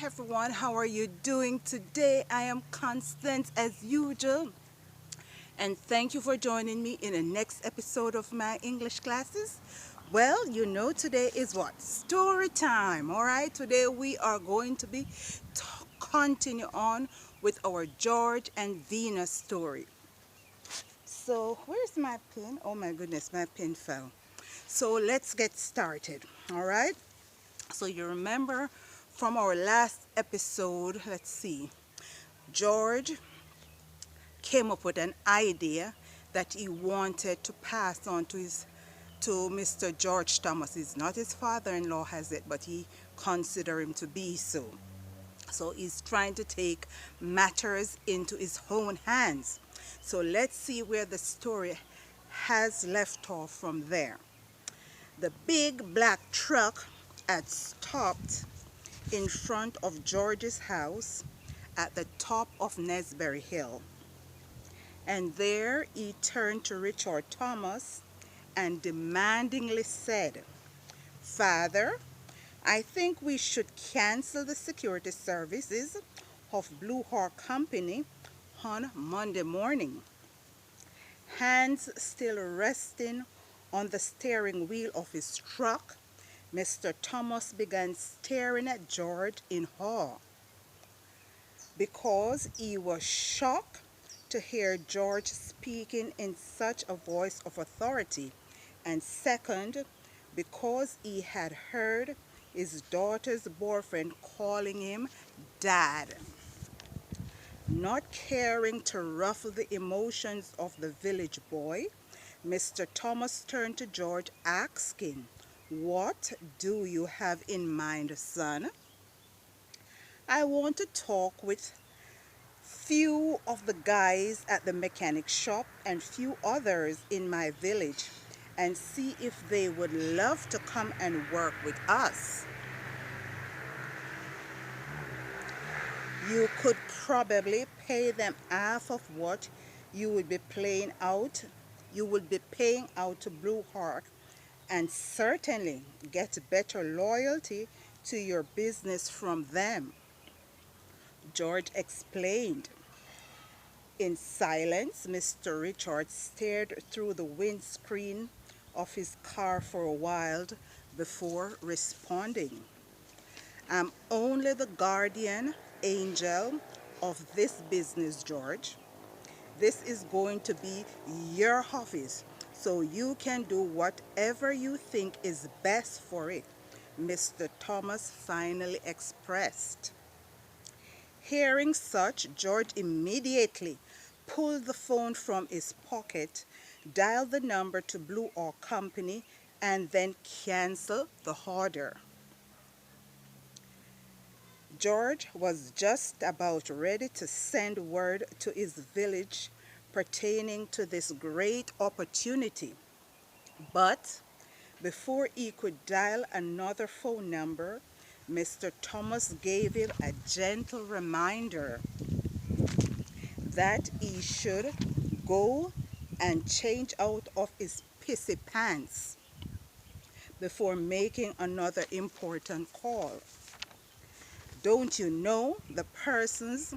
everyone, how are you doing today? I am Constance as usual, and thank you for joining me in the next episode of my English classes. Well, today is what? Story time, all right? Today we are going to be continue on with our George and Venus story. So, where's my pen? Oh my goodness, my pen fell. So, let's get started, all right? So you remember from our last episode, let's see, George came up with an idea that he wanted to pass on to Mr. George Thomas. He's not his father-in-law has it, but he consider him to be so. So he's trying to take matters into his own hands. So let's see where the story has left off from there. The big black truck had stopped in front of George's house at the top of Nesbury Hill. And there he turned to Richard Thomas and demandingly said, "Father, I think we should cancel the security services of Blue Hawk Company on Monday morning." Hands still resting on the steering wheel of his truck, Mr. Thomas began staring at George in awe, because he was shocked to hear George speaking in such a voice of authority, and second, because he had heard his daughter's boyfriend calling him Dad. Not caring to ruffle the emotions of the village boy, Mr. Thomas turned to George, asking, "What do you have in mind, son?" "I want to talk with few of the guys at the mechanic shop and few others in my village and see if they would love to come and work with us. You could probably pay them half of what you would be paying out to Blue Hawk, and certainly get better loyalty to your business from them," George explained. In silence, Mr. Richard stared through the windscreen of his car for a while before responding. "I'm only the guardian angel of this business, George. This is going to be your office, so you can do whatever you think is best for it," Mr. Thomas finally expressed. Hearing such, George immediately pulled the phone from his pocket, dialed the number to Blue Hawk Company, and then canceled the order. George was just about ready to send word to his village pertaining to this great opportunity, but before he could dial another phone number, Mr. Thomas gave him a gentle reminder that he should go and change out of his pissy pants before making another important call. "Don't you know the persons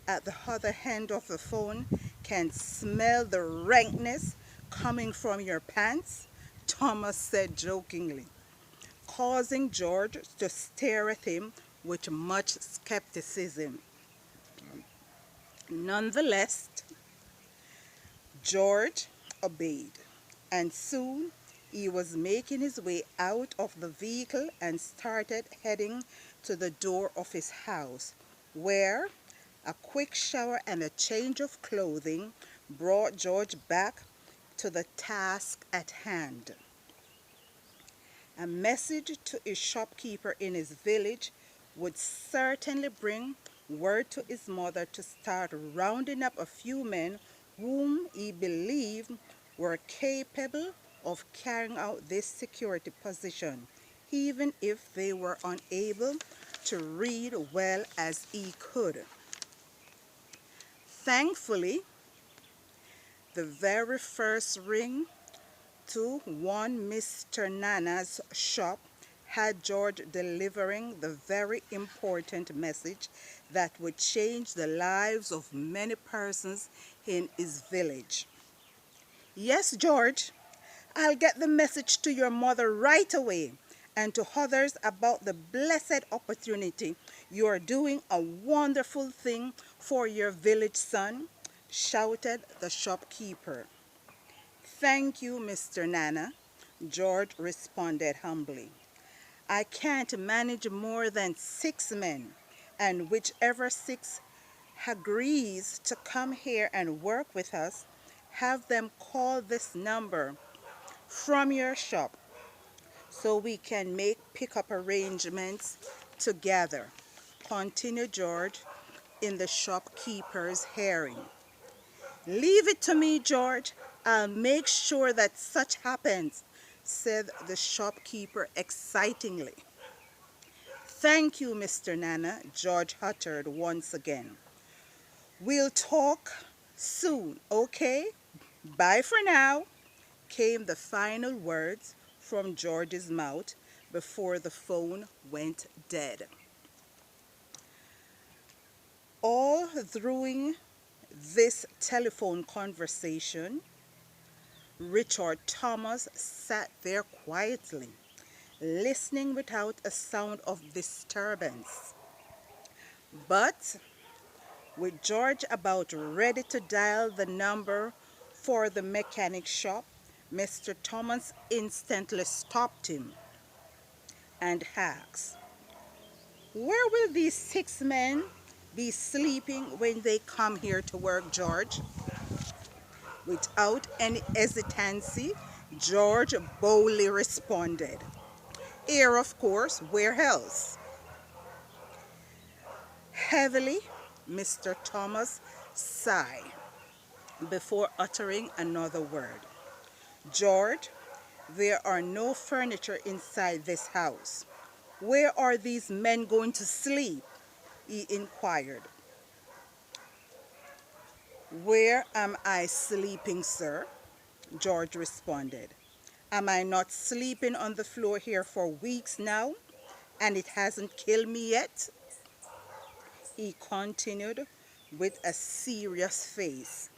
at the other end of the phone can smell the rankness coming from your pants?" Thomas said jokingly, causing George to stare at him with much skepticism. Nonetheless, George obeyed, and soon he was making his way out of the vehicle and started heading to the door of his house, where a quick shower and a change of clothing brought George back to the task at hand. A message to his shopkeeper in his village would certainly bring word to his mother to start rounding up a few men whom he believed were capable of carrying out this security position, even if they were unable to read well as he could. Thankfully, the very first ring to one Mr. Nana's shop had George delivering the very important message that would change the lives of many persons in his village. Yes, George, I'll get the message to your mother right away and to others about the blessed opportunity. You are doing a wonderful thing for your village, son, shouted the shopkeeper. Thank you, Mr. Nana, George responded humbly. I can't manage more than 6 men, and whichever 6 agrees to come here and work with us, have them call this number from your shop so we can make pickup arrangements together, continued George in the shopkeeper's hearing. Leave it to me, George. I'll make sure that such happens, said the shopkeeper excitingly. Thank you, Mr. Nana, George uttered once again. We'll talk soon, okay? Bye for now, came the final words from George's mouth before the phone went dead. All through this telephone conversation, Richard Thomas sat there quietly, listening without a sound of disturbance. But with George about ready to dial the number for the mechanic shop, Mr. Thomas instantly stopped him and asked, where will these 6 men be sleeping when they come here to work, George? Without any hesitancy, George boldly responded, here, of course, where else? Heavily, Mr. Thomas sighed before uttering another word. George, there are no furniture inside this house. Where are these men going to sleep? He inquired. Where am I sleeping, sir? George responded. Am I not sleeping on the floor here for weeks now, and it hasn't killed me yet? He continued with a serious face.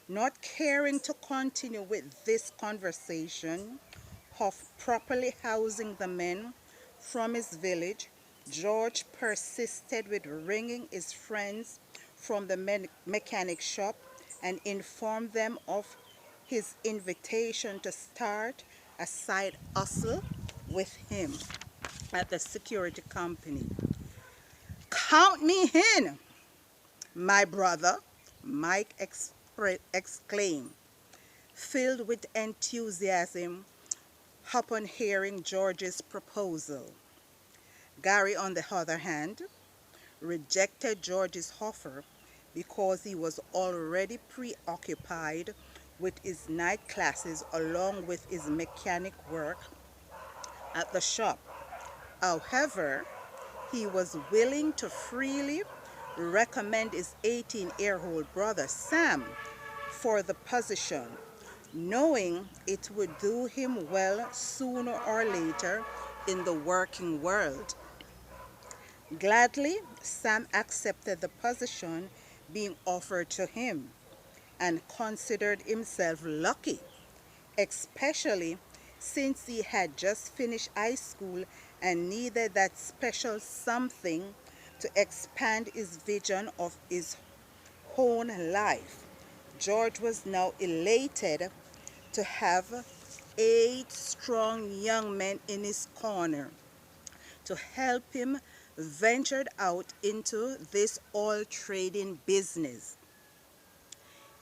Not caring to continue with this conversation of properly housing the men from his village, George persisted with ringing his friends from the mechanic shop and informed them of his invitation to start a side hustle with him at the security company. Count me in, my brother, Mike exclaimed, filled with enthusiasm upon hearing George's proposal. Gary, on the other hand, rejected George's offer because he was already preoccupied with his night classes along with his mechanic work at the shop. However, he was willing to freely recommend his 18-year-old brother Sam for the position, knowing it would do him well sooner or later in the working world. Gladly, Sam accepted the position being offered to him and considered himself lucky, especially since he had just finished high school and needed that special something to expand his vision of his own life. George was now elated to have 8 strong young men in his corner to help him venture out into this oil trading business.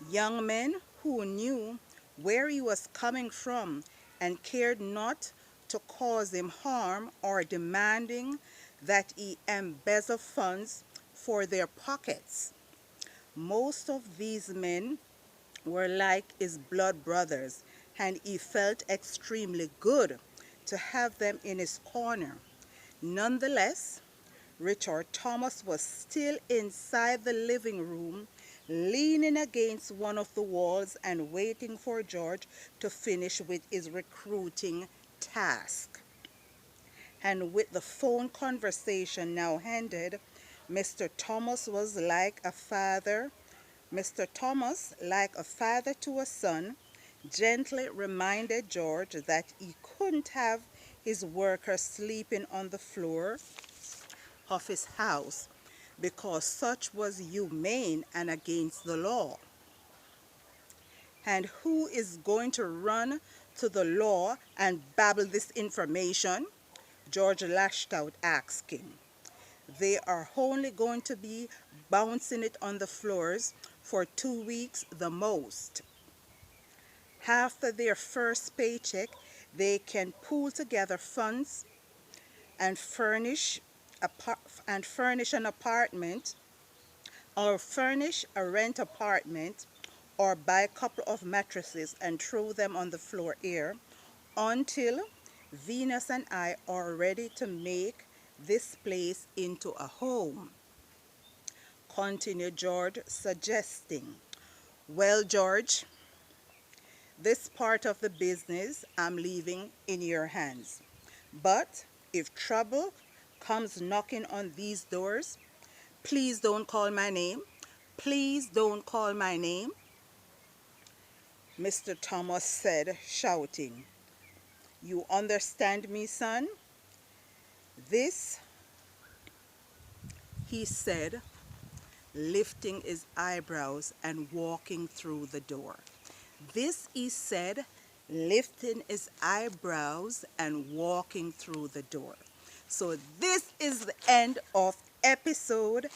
Young men who knew where he was coming from and cared not to cause him harm or demanding that he embezzle funds for their pockets. Most of these men were like his blood brothers, and he felt extremely good to have them in his corner. Nonetheless, Richard Thomas was still inside the living room, leaning against one of the walls and waiting for George to finish with his recruiting task. And with the phone conversation now ended, Mr. Thomas was like a father. Mr. Thomas, like a father to a son, gently reminded George that he couldn't have his workers sleeping on the floor of his house because such was humane and against the law. And who is going to run to the law and babble this information? George lashed out, asking. They are only going to be bouncing it on the floors for 2 weeks the most. After their first paycheck, they can pool together funds and furnish an apartment or furnish a rent apartment or buy a couple of mattresses and throw them on the floor here until Venus and I are ready to make this place into a home, continued George, suggesting. Well, George, this part of the business I'm leaving in your hands. But if trouble comes knocking on these doors, please don't call my name. Please don't call my name, Mr. Thomas said, shouting. You understand me, son? This, he said, lifting his eyebrows and walking through the door. This, he said, lifting his eyebrows and walking through the door. So this is the end of episode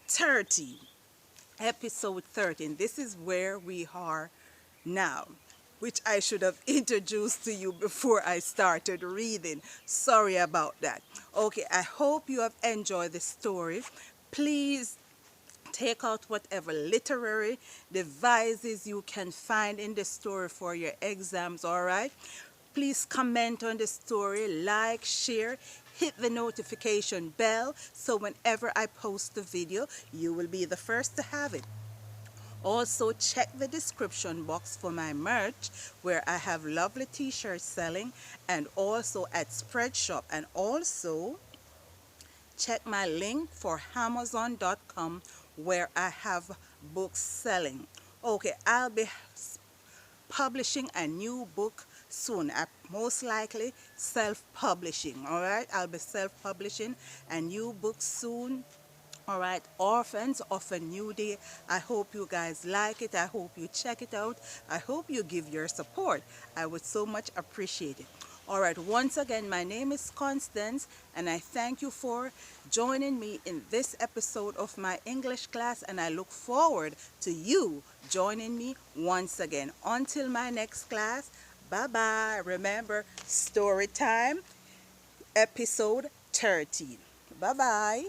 30. Episode 13. This is where we are now, which I should have introduced to you before I started reading. Sorry about that. Okay, I hope you have enjoyed the story. Please take out whatever literary devices you can find in the story for your exams, all right? Please comment on the story, like, share, hit the notification bell so whenever I post the video, you will be the first to have it. Also, check the description box for my merch where I have lovely t-shirts selling, and also at Spreadshop. And also, check my link for Amazon.com where I have books selling. Okay, I'll be publishing a new book soon. Most likely self-publishing, all right? I'll be self-publishing a new book soon. All right, Orphans of a New Day. I hope you guys like it. I hope you check it out. I hope you give your support. I would so much appreciate it. All right, once again, my name is Constance, and I thank you for joining me in this episode of my English class, and I look forward to you joining me once again. Until my next class, bye-bye. Remember, story time, episode 13. Bye-bye.